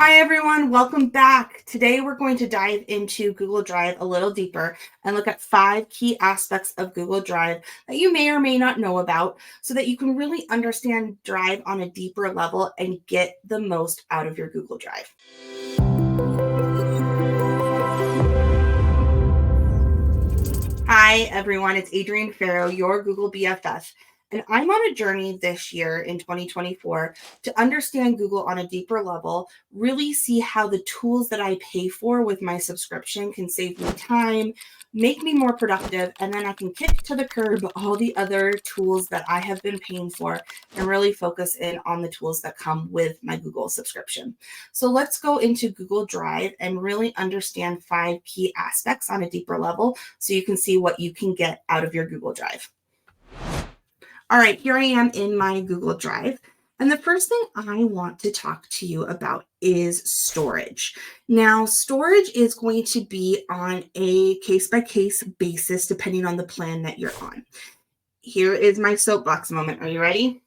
Hi everyone, welcome back. Today we're going to dive into Google Drive a little deeper and look at 5 key aspects of Google Drive that you may or may not know about so that you can really understand Drive on a deeper level and get the most out of your Google Drive. Hi everyone, it's Adrienne Farrow, your Google BFF. And I'm on a journey this year in 2024 to understand Google on a deeper level, really see how the tools that I pay for with my subscription can save me time, make me more productive, and then I can kick to the curb all the other tools that I have been paying for and really focus in on the tools that come with my Google subscription. So let's go into Google Drive and really understand 5 key aspects on a deeper level so you can see what you can get out of your Google Drive. All right, here I am in my Google Drive. And the first thing I want to talk to you about is storage. Now, storage is going to be on a case-by-case basis depending on the plan that you're on. Here is my soapbox moment. Are you ready?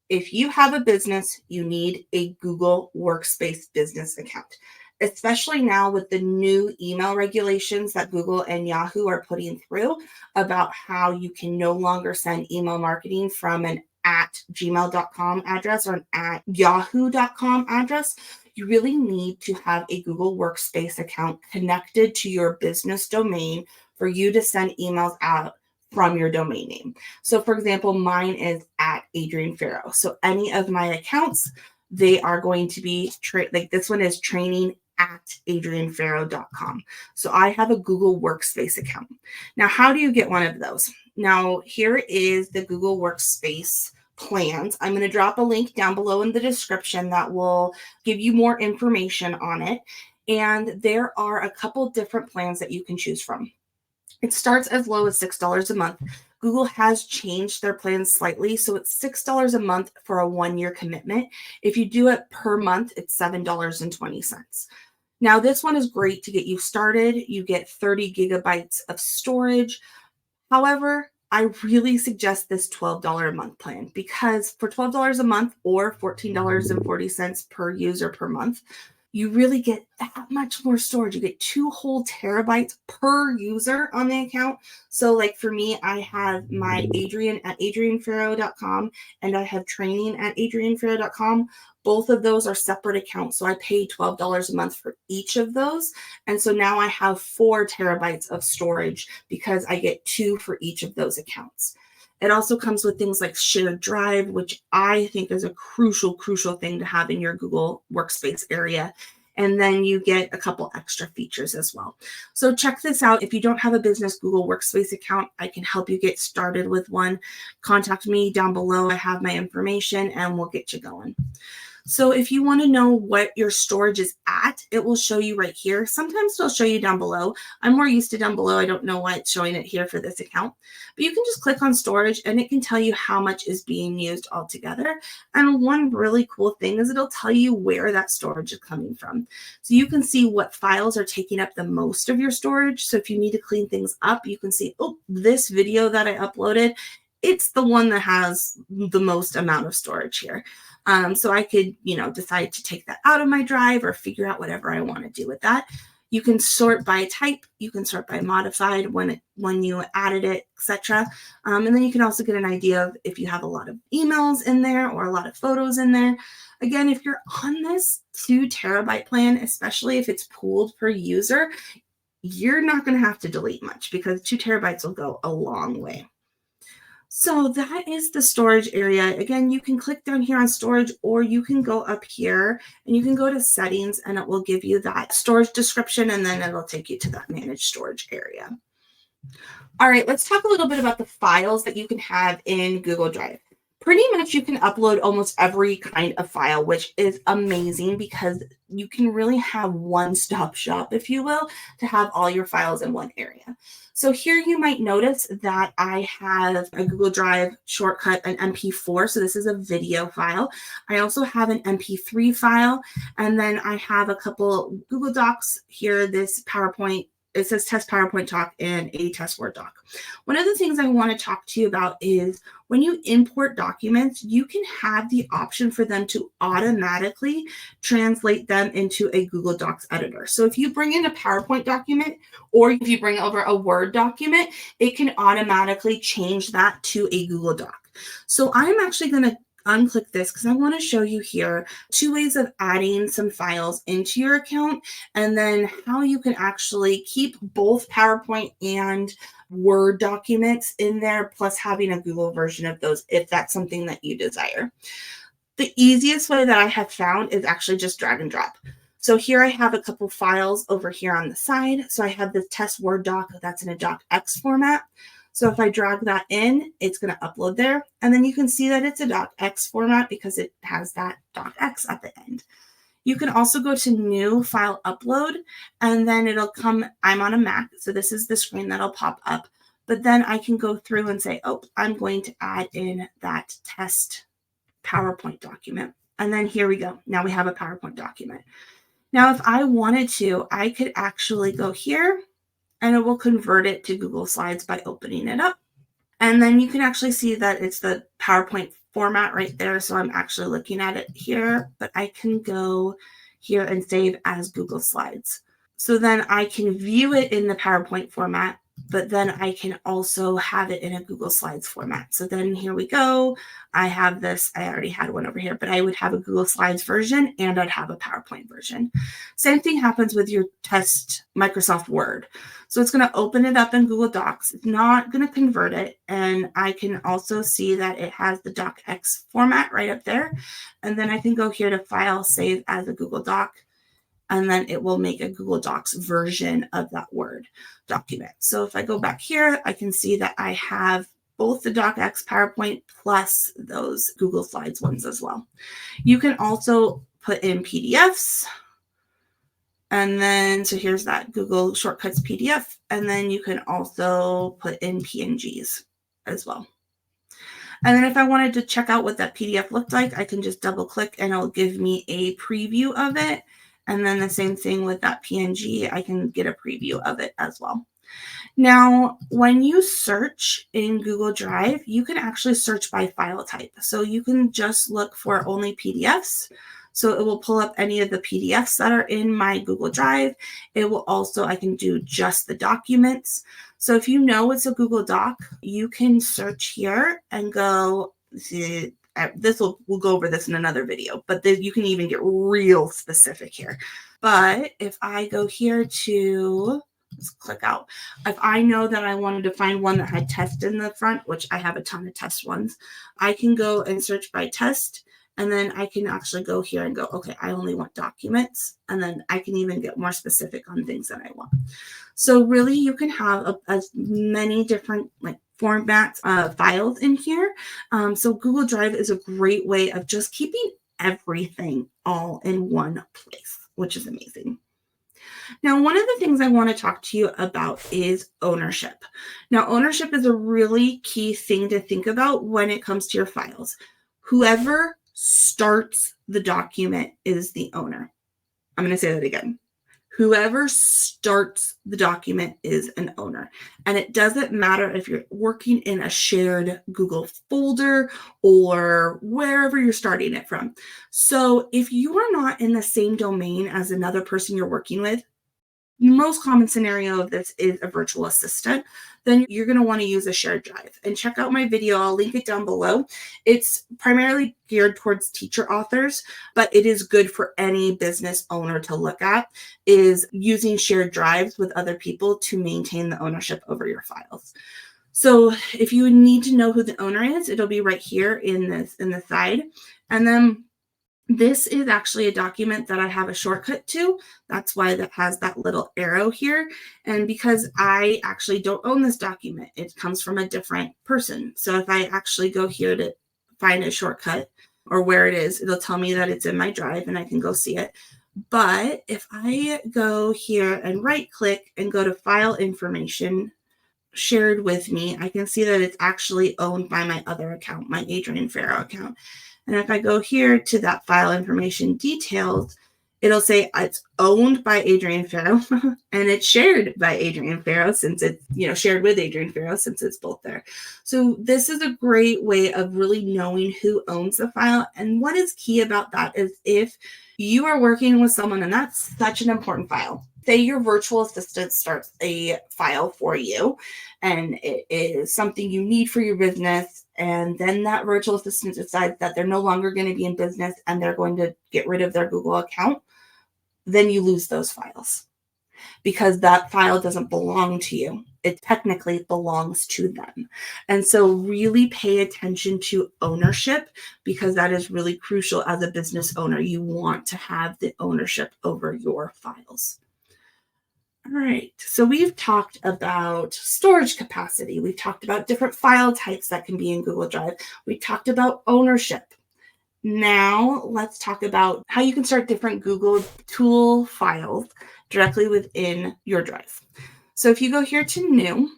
If you have a business, you need a Google Workspace business account, especially now with the new email regulations that Google and Yahoo are putting through about how you can no longer send email marketing from an at gmail.com address or an at yahoo.com address. You really need to have a Google Workspace account connected to your business domain for you to send emails out from your domain name. So for example, mine is at Adrienne Farrow. So any of my accounts, they are going to be like this one is training at adriennefarrow.com. So I have a Google Workspace account. Now, how do you get one of those? Now, here is the Google Workspace plans. I'm going to drop a link down below in the description that will give you more information on it. And there are a couple different plans that you can choose from. It starts as low as $6 a month. Google has changed their plans slightly, so it's $6 a month for a 1-year commitment. If you do it per month, it's $7.20. Now, this one is great to get you started. You get 30 gigabytes of storage. However, I really suggest this $12 a month plan because for $12 a month or $14.40 per user per month, you really get that much more storage. You get 2 whole terabytes per user on the account. So like for me, I have my Adrienne at adriennefarrow.com and I have training at adriennefarrow.com. Both of those are separate accounts. So I pay $12 a month for each of those. And so now I have 4 terabytes of storage because I get 2 for each of those accounts. It also comes with things like shared drive, which I think is a crucial thing to have in your Google Workspace area. And then you get a couple extra features as well. So check this out. If you don't have a business Google Workspace account, I can help you get started with one. Contact me down below. I have my information and we'll get you going. So if you want to know what your storage is at, it will show you right here. Sometimes it'll show you down below. I'm more used to down below. I don't know why it's showing it here for this account, but you can just click on storage and it can tell you how much is being used altogether. And one really cool thing is it'll tell you where that storage is coming from. So you can see what files are taking up the most of your storage. So if you need to clean things up, you can see, oh, this video that I uploaded, it's the one that has the most amount of storage here. So I could, decide to take that out of my drive or figure out whatever I want to do with that. You can sort by type. You can sort by modified when you added it, etc. And then you can also get an idea of if you have a lot of emails in there or a lot of photos in there. Again, if you're on this 2 terabyte plan, especially if it's pooled per user, you're not going to have to delete much because 2 terabytes will go a long way. So that is the storage area. Again, you can click down here on storage or you can go up here and you can go to settings and it will give you that storage description and then it'll take you to that managed storage area. All right, let's talk a little bit about the files that you can have in Google Drive. Pretty much you can upload almost every kind of file, which is amazing because you can really have one-stop shop, if you will, to have all your files in one area. So here you might notice that I have a Google Drive shortcut, an MP4. So this is a video file. I also have an MP3 file, and then I have a couple Google Docs here, this PowerPoint it says test PowerPoint doc and a test Word doc. One of the things I want to talk to you about is when you import documents, you can have the option for them to automatically translate them into a Google Docs editor. So if you bring in a PowerPoint document or if you bring over a Word document, it can automatically change that to a Google Doc. So I'm actually going to unclick this because I want to show you here 2 ways of adding some files into your account and then how you can actually keep both PowerPoint and Word documents in there, plus having a Google version of those if that's something that you desire. The easiest way that I have found is actually just drag and drop. So here I have a couple files over here on the side. So I have this test Word doc that's in a docx format. So if I drag that in, it's going to upload there. And then you can see that it's a docx format because it has that docx at the end. You can also go to new file upload and then it'll come, I'm on a Mac. So this is the screen that'll pop up, but then I can go through and say, oh, I'm going to add in that test PowerPoint document. And then here we go. Now we have a PowerPoint document. Now, if I wanted to, I could actually go here and it will convert it to Google Slides by opening it up. And then you can actually see that it's the PowerPoint format right there. So I'm actually looking at it here, but I can go here and save as Google Slides. So then I can view it in the PowerPoint format, but then I can also have it in a Google Slides format. So then here we go. I have this, I already had one over here, but I would have a Google Slides version and I'd have a PowerPoint version. Same thing happens with your test Microsoft Word. So it's going to open it up in Google Docs. It's not going to convert it. And I can also see that it has the docx format right up there. And then I can go here to File, Save as a Google Doc. And then it will make a Google Docs version of that Word document. So if I go back here, I can see that I have both the docx PowerPoint plus those Google Slides ones as well. You can also put in PDFs. And then, so here's that Google Shortcuts PDF. And then you can also put in PNGs as well. And then if I wanted to check out what that PDF looked like, I can just double click and it'll give me a preview of it. And then the same thing with that PNG, I can get a preview of it as well. Now, when you search in Google Drive, you can actually search by file type. So you can just look for only PDFs. So it will pull up any of the PDFs that are in my Google Drive. It will also, I can do just the documents. So if you know it's a Google Doc, you can search here and go, see, we'll go over this in another video, but you can even get real specific here. But if I go here to, let's click out. If I know that I wanted to find one that had test in the front, which I have a ton of test ones, I can go and search by test. And then I can actually go here and go, okay, I only want documents. And then I can even get more specific on things that I want. So really you can have as many different formats, files in here. So Google Drive is a great way of just keeping everything all in one place, which is amazing. Now, one of the things I want to talk to you about is ownership. Now, ownership is a really key thing to think about when it comes to your files. Whoever starts the document is the owner. I'm going to say that again. Whoever starts the document is an owner. And it doesn't matter if you're working in a shared Google folder or wherever you're starting it from. So if you are not in the same domain as another person you're working with, the most common scenario of this is a virtual assistant, then you're going to want to use a shared drive. And check out my video. I'll link it down below. It's primarily geared towards teacher authors, but it is good for any business owner to look at, is using shared drives with other people to maintain the ownership over your files. So if you need to know who the owner is, it'll be right here in the side. And then this is actually a document that I have a shortcut to. That's why that has that little arrow here. And because I actually don't own this document, it comes from a different person. So if I actually go here to find a shortcut or where it is, it'll tell me that it's in my drive and I can go see it. But if I go here and right click and go to file information shared with me, I can see that it's actually owned by my other account, my Adrienne account. And if I go here to that file information details, it'll say it's owned by Adrienne Farrow and it's shared by Adrienne Farrow since it's, shared with Adrienne Farrow since it's both there. So this is a great way of really knowing who owns the file. And what is key about that is if you are working with someone, and that's such an important file. Say your virtual assistant starts a file for you and it is something you need for your business. And then that virtual assistant decides that they're no longer going to be in business and they're going to get rid of their Google account. Then you lose those files because that file doesn't belong to you. It technically belongs to them. And so really pay attention to ownership because that is really crucial as a business owner. You want to have the ownership over your files. All right, so we've talked about storage capacity. We've talked about different file types that can be in Google Drive. We talked about ownership. Now let's talk about how you can start different Google tool files directly within your Drive. So if you go here to New,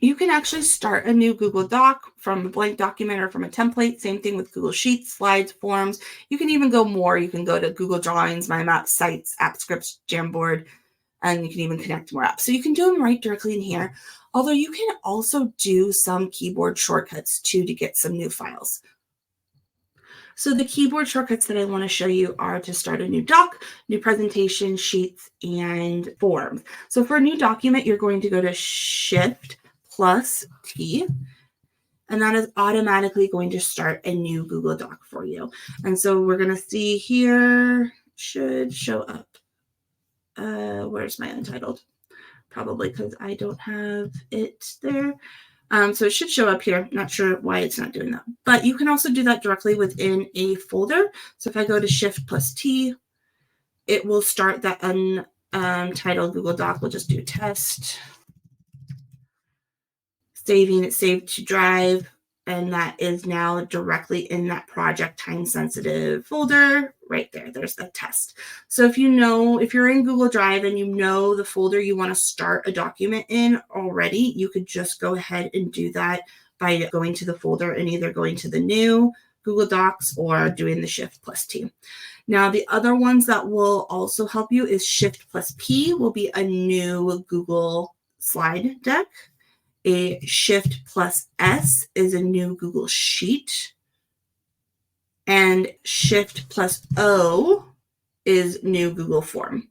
you can actually start a new Google Doc from a blank document or from a template. Same thing with Google Sheets, Slides, Forms. You can even go more. You can go to Google Drawings, My Maps, Sites, App Scripts, Jamboard, and you can even connect more apps. So you can do them right directly in here. Although you can also do some keyboard shortcuts too to get some new files. So the keyboard shortcuts that I want to show you are to start a new doc, new presentation, sheets, and forms. So for a new document, you're going to go to Shift+T, and that is automatically going to start a new Google Doc for you. And so we're going to see here, should show up. Where's my untitled? Probably because I don't have it there. So it should show up here. Not sure why it's not doing that. But you can also do that directly within a folder. So if I go to Shift+T, it will start that untitled Google Doc. We'll just do test. Saving it saved to Drive. And that is now directly in that project time-sensitive folder right there. There's the test. So if you're in Google Drive and you know the folder you want to start a document in already, you could just go ahead and do that by going to the folder and either going to the new Google Docs or doing the Shift+T. Now, the other ones that will also help you is Shift+P will be a new Google slide deck. A Shift+S is a new Google Sheet. And Shift+O is new Google Form.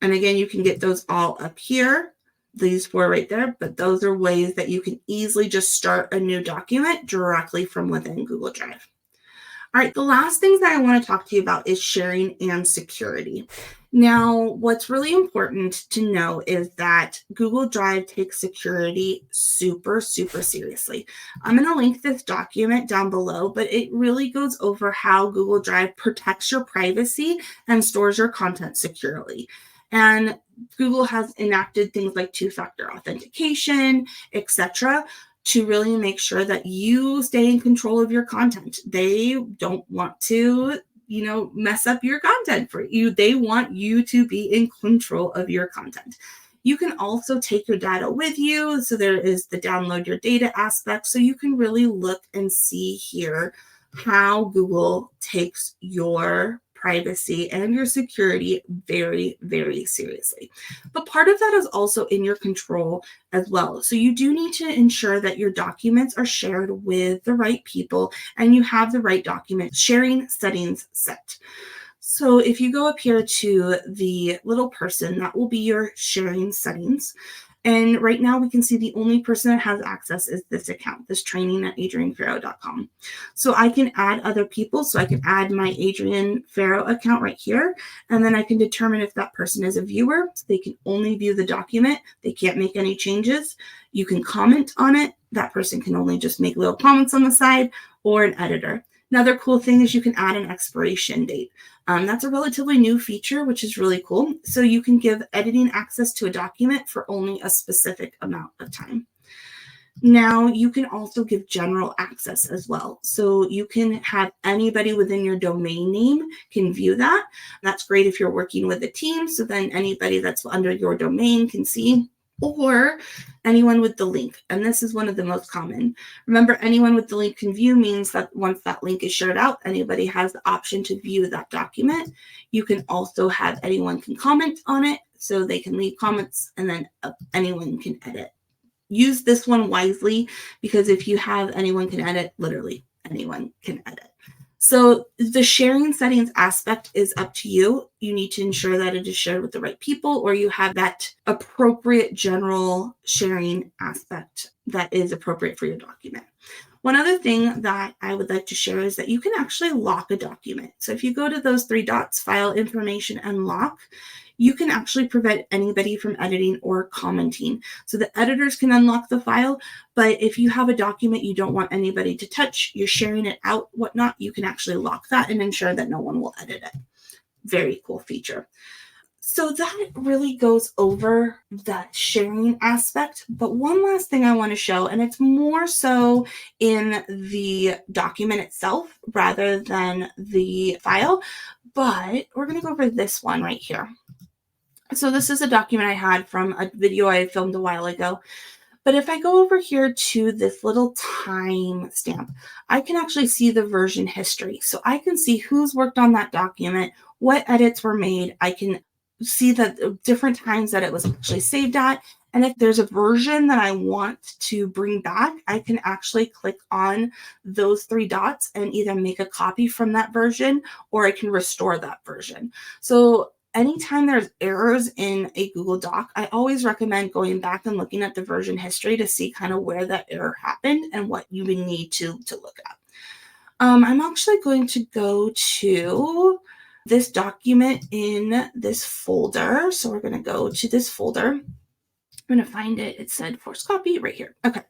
And again, you can get those all up here, these four right there, but those are ways that you can easily just start a new document directly from within Google Drive. All right, the last things that I want to talk to you about is sharing and security. Now, what's really important to know is that Google Drive takes security super, super seriously. I'm going to link this document down below, but it really goes over how Google Drive protects your privacy and stores your content securely. And Google has enacted things like two-factor authentication, etc., to really make sure that you stay in control of your content. They don't want to, mess up your content for you. They want you to be in control of your content. You can also take your data with you. So there is the download your data aspect. So you can really look and see here how Google takes your privacy and your security very, very seriously. But part of that is also in your control as well. So you do need to ensure that your documents are shared with the right people and you have the right document sharing settings set. So if you go up here to the little person, that will be your sharing settings. And right now we can see the only person that has access is this account, this training@adriennefarrow.com. So I can add other people. So I can add my Adrienne Farrow account right here. And then I can determine if that person is a viewer. So they can only view the document. They can't make any changes. You can comment on it. That person can only just make little comments on the side, or an editor. Another cool thing is you can add an expiration date. That's a relatively new feature, which is really cool. So you can give editing access to a document for only a specific amount of time. Now, you can also give general access as well. So you can have anybody within your domain name can view that. That's great if you're working with a team. So then anybody that's under your domain can see. or anyone with the link. And this is one of the most common. Remember, anyone with the link can view means that once that link is shared out, anybody has the option to view that document. You can also have anyone can comment on it, so they can leave comments, and then anyone can edit. Use this one wisely, because if you have anyone can edit, literally anyone can edit. So the sharing settings aspect is up to you. You need to ensure that it is shared with the right people, or you have that appropriate general sharing aspect that is appropriate for your document. One other thing that I would like to share is that you can actually lock a document. So if you go to those three dots, file, information, and lock, you can actually prevent anybody from editing or commenting. So the editors can unlock the file, but if you have a document you don't want anybody to touch, you're sharing it out, whatnot, you can actually lock that and ensure that no one will edit it. Very cool feature. So that really goes over that sharing aspect. But one last thing I want to show, and it's more so in the document itself rather than the file, but we're going to go over this one right here. So this is a document I had from a video I filmed a while ago. But if I go over here to this little time stamp, I can actually see the version history. So I can see who's worked on that document, what edits were made. I can see the different times that it was actually saved at. And if there's a version that I want to bring back, I can actually click on those three dots and either make a copy from that version, or I can restore that version. So anytime there's errors in a Google Doc, I always recommend going back and looking at the version history to see kind of where that error happened and what you would need to look at. I'm actually going to go to this document in this folder. So we're going to go to this folder. I'm going to find it. It said force copy right here. Okay.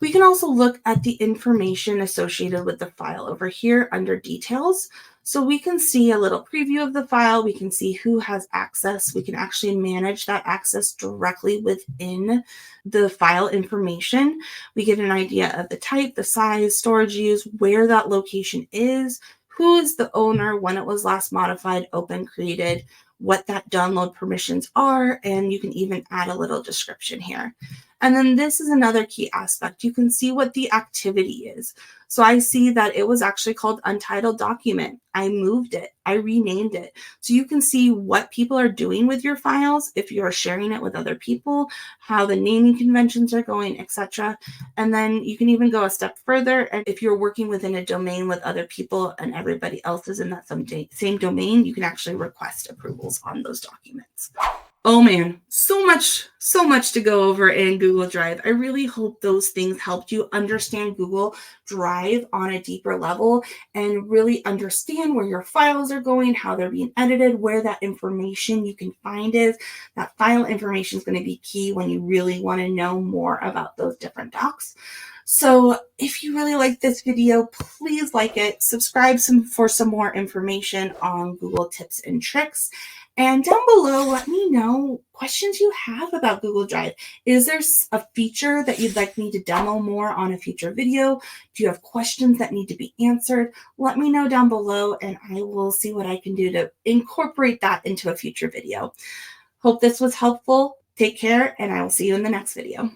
We can also look at the information associated with the file over here under details. So we can see a little preview of the file. We can see who has access. We can actually manage that access directly within the file information. We get an idea of the type, the size, storage use, where that location is, who is the owner, when it was last modified, open, created, what that download permissions are, and you can even add a little description here. And then this is another key aspect. You can see what the activity is. So I see that it was actually called Untitled Document. I moved it. I renamed it. So you can see what people are doing with your files, if you're sharing it with other people, how the naming conventions are going, etc. And then you can even go a step further. And if you're working within a domain with other people and everybody else is in that same domain, you can actually request approvals on those documents. Oh man, so much to go over in Google Drive. I really hope those things helped you understand Google Drive on a deeper level and really understand where your files are going, how they're being edited, where that information you can find is. That file information is going to be key when you really want to know more about those different docs. So if you really like this video, please like it, subscribe for some more information on Google tips and tricks. And down below, let me know questions you have about Google Drive. Is there a feature that you'd like me to demo more on a future video? Do you have questions that need to be answered? Let me know down below and I will see what I can do to incorporate that into a future video. Hope this was helpful. Take care and I will see you in the next video.